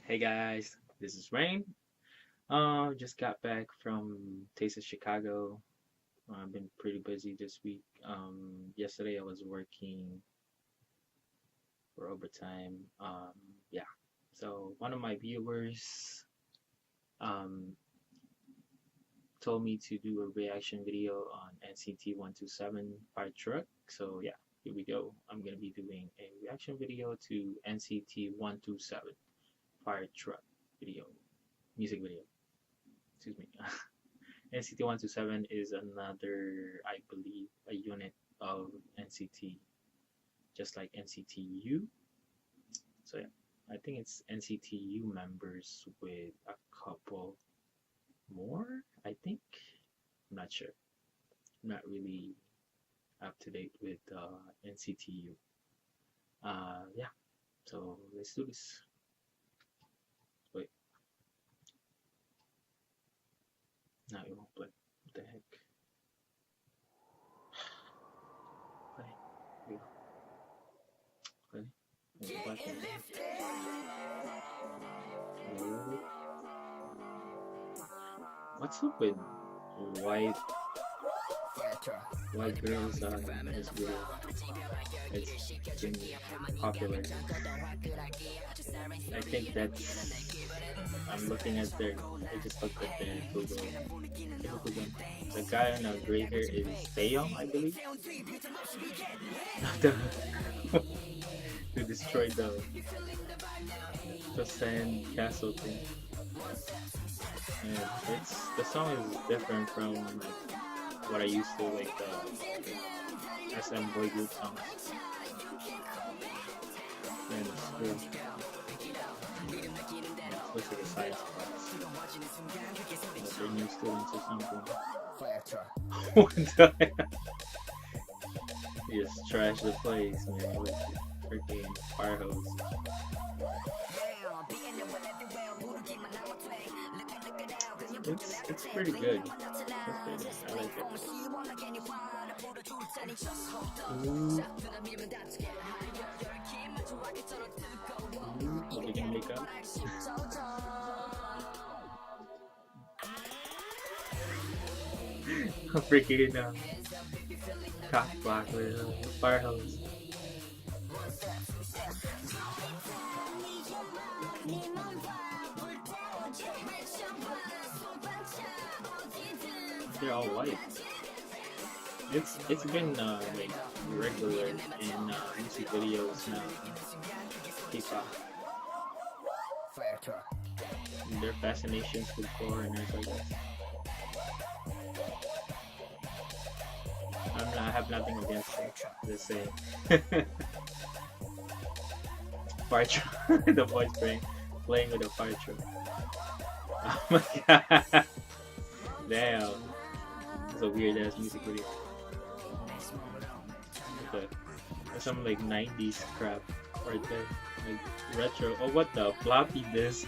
Hey guys, this is Rain. Just got back from Taste of Chicago. I've been pretty busy this week. Yesterday I was working for overtime. Yeah. So one of my viewers um told me to do a reaction video on NCT 127 Fire Truck. So yeah, here we go. I'm gonna be doing a reaction video to NCT 127 Fire Truck video, music video. Excuse me. NCT 127 is another, I believe, a unit of NCT, just like NCTU. So yeah, I think it's NCTU members with a couple more, I think. I'm not sure. I'm not really up to date with NCTU. Yeah, so let's do this. Wait, now it won't play. What the heck? Play. Here we go. Play. Oh. What's up with white girls in this video? It's been popular. I think that's I'm looking at their I just looked at their Google. The guy on the gray hair is Taeyong, I believe. To destroy the sand castle thing. And it's the song is different from like what I used to like the SM boy group songs. And it's cool. Looks like a science class. Like they're new students or something. What the heck? You just trash the place, man, with freaking fire hose. It's pretty good. It's pretty good. I like it. Ooh. Ooh, are we gonna make up? Freaking cock block with a fire hose. They're all white. It's been like regular in music videos now. Kpopphan. Their fascinations with foreigners, I guess. I have nothing against it. Just saying. Fire truck. The voice playing with a fire truck. Oh my god. Damn. It's a weird ass music video. Okay. Some like 90s crap right there. Like retro. Oh, what the? Floppy disk.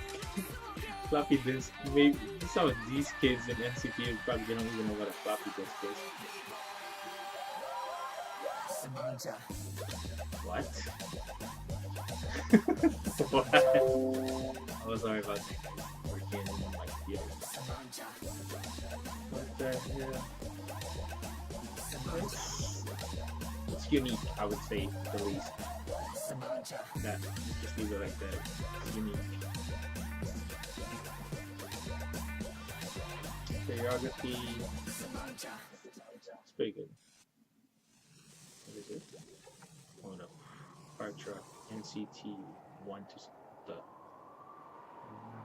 Floppy disk. Maybe some of these kids in NCT probably don't even know what a floppy disk is. What? What? Oh, sorry about that. Working in my field. What the hell? It's unique, I would say, the least. That, just leave it like that. It's unique. Choreography. It's pretty good. What is it? Oh no. Fire truck. NCT 1 to the.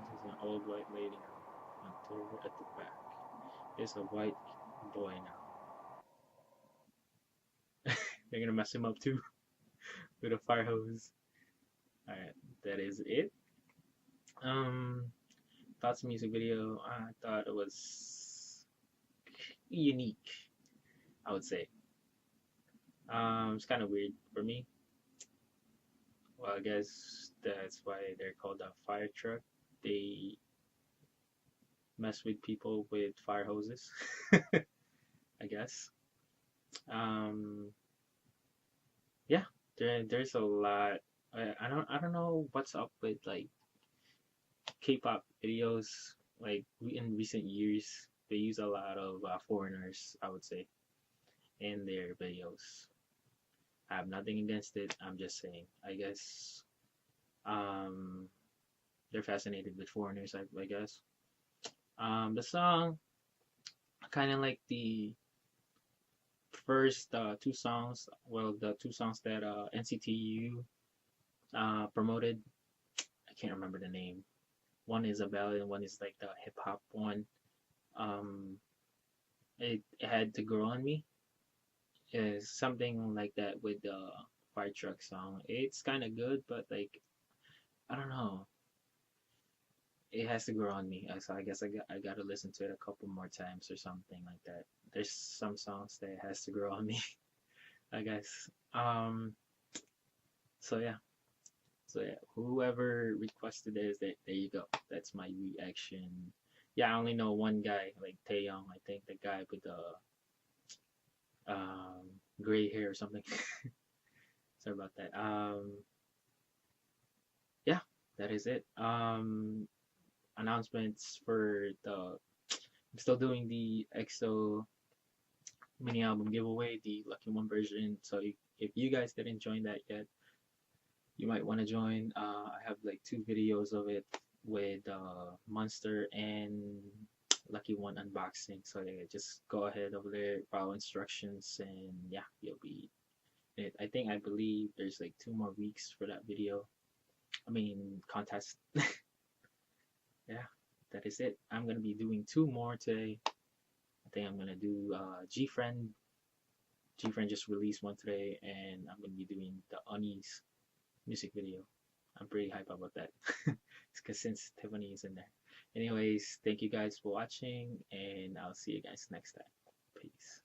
There's an old white lady now. At the back. There's a white boy now. They're gonna mess him up too with a fire hose. Alright, that is it. Thoughts music video. I thought it was unique, I would say. It's kind of weird for me. Well, I guess that's why they're called a fire truck. They mess with people with fire hoses, I guess. Yeah, there's a lot. I don't know what's up with like K-pop videos, like in recent years, they use a lot of foreigners, I would say, in their videos. I have nothing against it. I'm just saying. I guess um, they're fascinated with foreigners. I guess. The song, I kind of like the first two songs. Well, the two songs that NCT promoted. I can't remember the name. One is a ballad and one is like the hip hop one. Um, it had to grow on me. Is something like that with the fire truck song. It's kind of good, but like I don't know. It has to grow on me. So I guess I got to listen to it a couple more times or something like that. There's some songs that has to grow on me, I guess. So yeah. So yeah, whoever requested this, there you go. That's my reaction. Yeah, I only know one guy, like Taeyong, I think the guy with the gray hair or something. Sorry about that. Yeah, that is it. Announcements for the. I'm still doing the EXO mini album giveaway, the Lucky One version. So if you guys didn't join that yet, you might want to join. I have like 2 videos of it with Monster and Lucky One unboxing. So yeah, just go ahead over there, follow instructions, and yeah, you'll be it. I believe there's like 2 more weeks for that video. I mean contest. Yeah, that is it. I'm gonna be doing 2 more today. I think I'm gonna do G-Friend. G-Friend just released one today, and I'm gonna be doing the Unis music video. I'm pretty hyped about that. It's because since Tiffany is in there. Anyways, thank you guys for watching, and I'll see you guys next time. Peace.